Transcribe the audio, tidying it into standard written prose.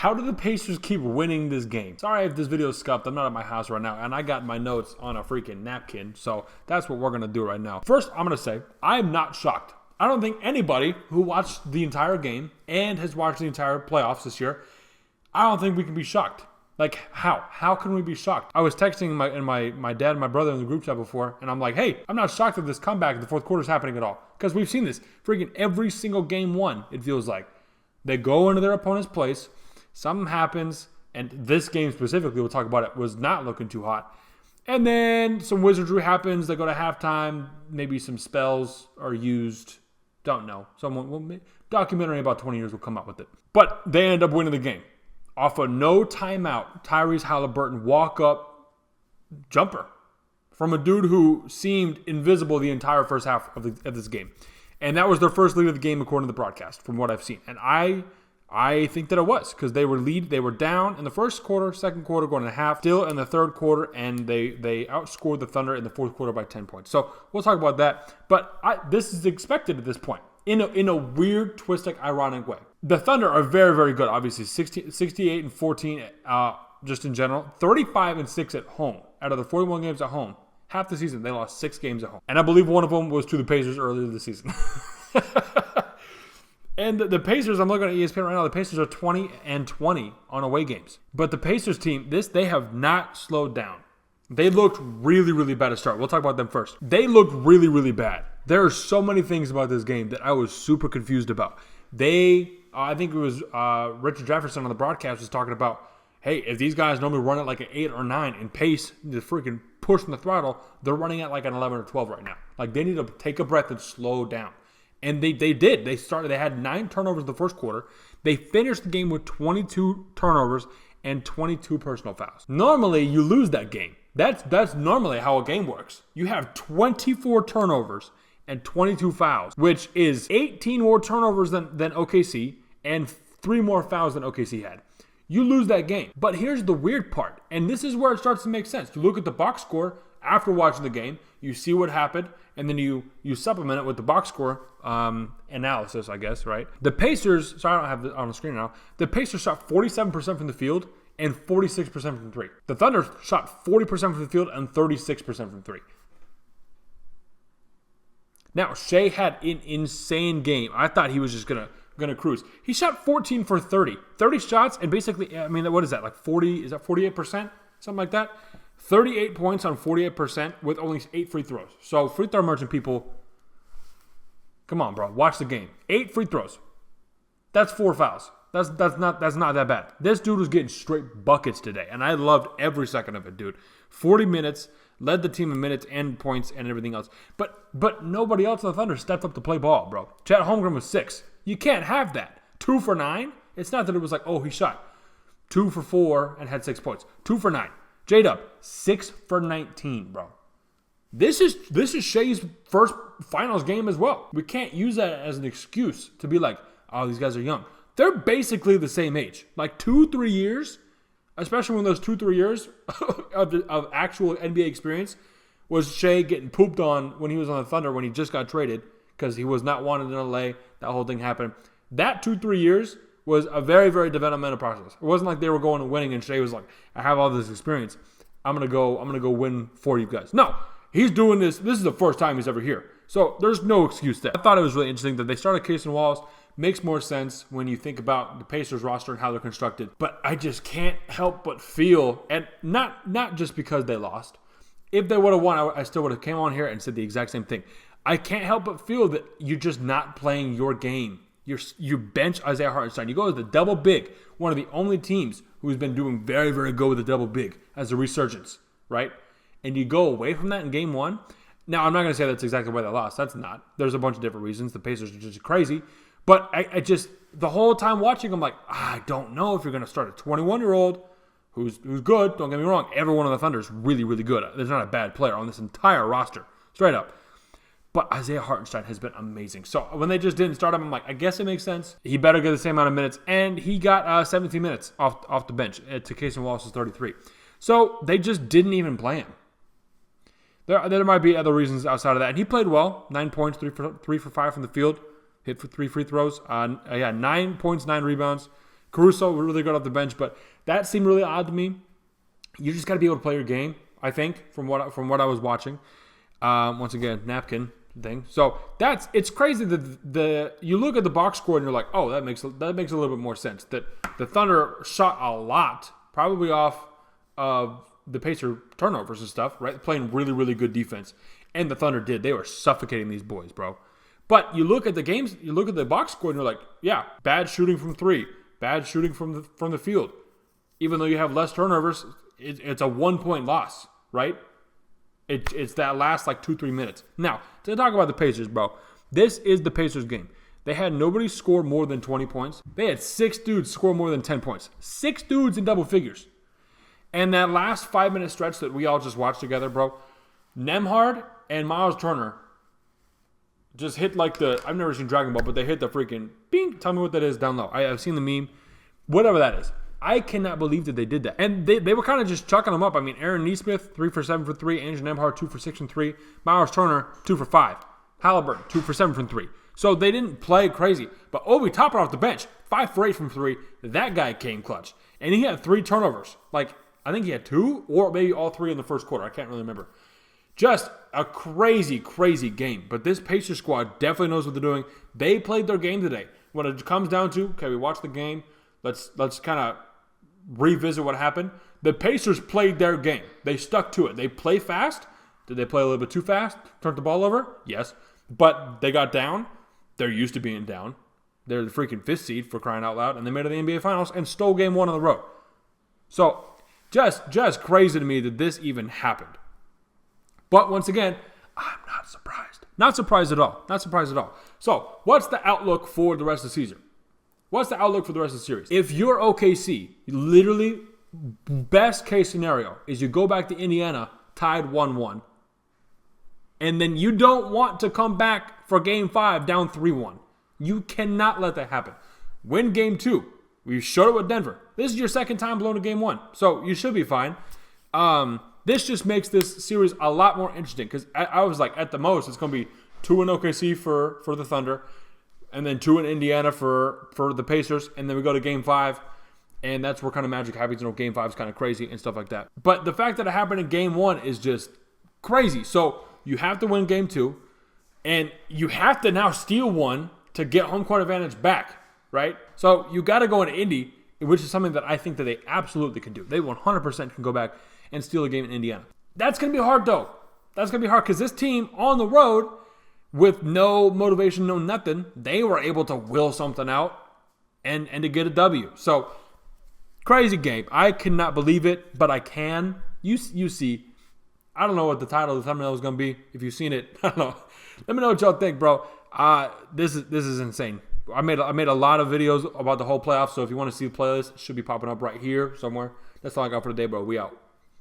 how do the Pacers keep winning this game? Sorry if this video is scuffed. I'm not at my house right now, and I got my notes on a freaking napkin, so that's what we're going to do right now. First, I'm going to say, I am not shocked. I don't think anybody who watched the entire game and has watched the entire playoffs this year, I don't think we can be shocked. Like, how? How can we be shocked? I was texting my dad and my brother in the group chat before, and I'm like, hey, I'm not shocked that this comeback in the fourth quarter is happening at all. Because we've seen this freaking every single game one, it feels like. They go into their opponent's place, something happens, and this game specifically, we'll talk about it, was not looking too hot. And then some wizardry happens. They go to halftime. Maybe some spells are used. Don't know. Documentary about 20 years will come up with it. But they end up winning the game. Off a no timeout, Tyrese Halliburton walk-up jumper from a dude who seemed invisible the entire first half of this game. And that was their first lead of the game according to the broadcast, from what I've seen. And I think that it was, because they were down in the first quarter, second quarter, going to half, still in the third quarter, and they outscored the Thunder in the fourth quarter by 10 points. So we'll talk about that. But this is expected at this point. In a weird, twisted, ironic way. The Thunder are very, very good, obviously. 68-14 just in general. 35-6 at home. Out of the 41 games at home, half the season, they lost 6 games at home. And I believe one of them was to the Pacers earlier this season. And the Pacers, I'm looking at ESPN right now, the Pacers are 20-20 on away games. But the Pacers team, they have not slowed down. They looked really, really bad to start. We'll talk about them first. They looked really, really bad. There are so many things about this game that I was super confused about. I think it was Richard Jefferson on the broadcast was talking about, hey, if these guys normally run at like an 8 or 9 and pace, the freaking pushing the throttle, they're running at like an 11 or 12 right now. Like they need to take a breath and slow down. And they did. They had 9 turnovers in the first quarter. They finished the game with 22 turnovers and 22 personal fouls. Normally, you lose that game. That's normally how a game works. You have 24 turnovers and 22 fouls, which is 18 more turnovers than OKC and 3 more fouls than OKC had. You lose that game. But here's the weird part, and this is where it starts to make sense. You look at the box score after watching the game, you see what happened, and then you supplement it with the box score analysis, I guess, right? The Pacers, sorry I don't have it on the screen now, the Pacers shot 47% from the field and 46% from 3. The Thunder shot 40% from the field and 36% from 3. Now, Shea had an insane game. I thought he was just gonna cruise. He shot 14 for 30. 30 shots, and basically, I mean, what is that, like 40, is that 48%? Something like that? 38 points on 48% with only 8 free throws. So, free throw merchant people, come on, bro. Watch the game. 8 free throws. That's 4 fouls. That's not that bad. This dude was getting straight buckets today, and I loved every second of it, dude. 40 minutes, led the team in minutes and points and everything else. But nobody else on the Thunder stepped up to play ball, bro. Chet Holmgren was 6. You can't have that. 2 for 9. It's not that it was like, oh, he shot 2 for 4 and had 6 points. 2 for 9. J-Dub, 6 for 19, bro. This is Shea's first finals game as well. We can't use that as an excuse to be like, oh, these guys are young. They're basically the same age. Like 2-3 years, especially when those 2-3 years of actual NBA experience was Shea getting pooped on when he was on the Thunder when he just got traded because he was not wanted in LA. That whole thing happened. That 2-3 years was a very, very developmental process. It wasn't like they were going and winning and Shea was like, I have all this experience. I'm gonna go win for you guys. No, he's doing this. This is the first time he's ever here. So there's no excuse there. I thought it was really interesting that they started Cason Wallace. Makes more sense when you think about the Pacers roster and how they're constructed. But I just can't help but feel, and not just because they lost. If they would have won, I still would have came on here and said the exact same thing. I can't help but feel that you're just not playing your game. You bench Isaiah Hartenstein. You go with the double big, one of the only teams who's been doing very, very good with the double big as a resurgence, right? And you go away from that in game 1. Now, I'm not going to say that's exactly why they lost. That's not. There's a bunch of different reasons. The Pacers are just crazy. But I just, the whole time watching, I'm like, I don't know if you're going to start a 21-year-old who's good. Don't get me wrong. Everyone on the Thunder is really, really good. There's not a bad player on this entire roster. Straight up. But Isaiah Hartenstein has been amazing. So when they just didn't start him, I'm like, I guess it makes sense. He better get the same amount of minutes. And he got 17 minutes off the bench to Cason Wallace's 33. So they just didn't even play him. There might be other reasons outside of that. And he played well. 9 points, 3 for 5 from the field. Hit for 3 free throws. 9 points, 9 rebounds. Caruso really good off the bench, but that seemed really odd to me. You just got to be able to play your game, I think, from what I was watching. Once again, napkin thing. So it's crazy that you look at the box score and you're like, oh, that makes a little bit more sense. That the Thunder shot a lot, probably off of the Pacer turnovers and stuff, right? Playing really, really good defense. And the Thunder did. They were suffocating these boys, bro. But you look at the games, you look at the box score, and you're like, yeah, bad shooting from three, bad shooting from the field. Even though you have less turnovers, it's a 1-point loss, right? It's that last like 2-3 minutes. Now, to talk about the Pacers, bro, this is the Pacers game. They had nobody score more than 20 points. They had 6 dudes score more than 10 points. 6 dudes in double figures. And that last 5-minute stretch that we all just watched together, bro, Nembhard and Miles Turner just hit like I've never seen Dragon Ball, but they hit the freaking bing. Tell me what that is down low. I've seen the meme. Whatever that is. I cannot believe that they did that. And they were kind of just chucking them up. I mean, Aaron Nesmith, 3 for 7 for 3. Andrew Nembhard, 2 for 6 from 3. Miles Turner, 2 for 5. Halliburton, 2 for 7 from 3. So they didn't play crazy. But Obi Toppin off the bench, 5 for 8 from 3. That guy came clutch. And he had 3 turnovers. Like, I think he had 2 or maybe all 3 in the first quarter. I can't really remember. Just a crazy, crazy game. But this Pacers squad definitely knows what they're doing. They played their game today. When it comes down to, okay, we watched the game. Let's kind of revisit what happened. The Pacers played their game. They stuck to it. They play fast. Did they play a little bit too fast? Turned the ball over? Yes. But they got down. They're used to being down. They're the freaking 5th seed, for crying out loud. And they made it to the NBA Finals and stole game 1 on the road. So, just crazy to me that this even happened. But once again, I'm not surprised. Not surprised at all. Not surprised at all. So, what's the outlook for the rest of the season? What's the outlook for the rest of the series? If you're OKC, literally, best case scenario is you go back to Indiana, tied 1-1. And then you don't want to come back for Game 5 down 3-1. You cannot let that happen. Win Game 2. We showed it with Denver. This is your second time blowing a Game 1. So, you should be fine. This just makes this series a lot more interesting because I was like, at the most, it's going to be 2 in OKC for the Thunder, and then 2 in Indiana for the Pacers, and then we go to Game 5, and that's where kind of magic happens. You know, Game 5 is kind of crazy and stuff like that. But the fact that it happened in Game 1 is just crazy. So you have to win Game 2, and you have to now steal 1 to get home court advantage back, right? So you got to go into Indy, which is something that I think that they absolutely can do. They 100% can go back and steal a game in Indiana. That's going to be hard, though. That's going to be hard because this team on the road with no motivation, no nothing, they were able to will something out and to get a W. So, crazy game. I cannot believe it, but I can. You see. I don't know what the title of the thumbnail is going to be. If you've seen it, I don't know. Let me know what y'all think, bro. This is insane. I made a lot of videos about the whole playoffs, so if you want to see the playlist, it should be popping up right here somewhere. That's all I got for today, bro. We out.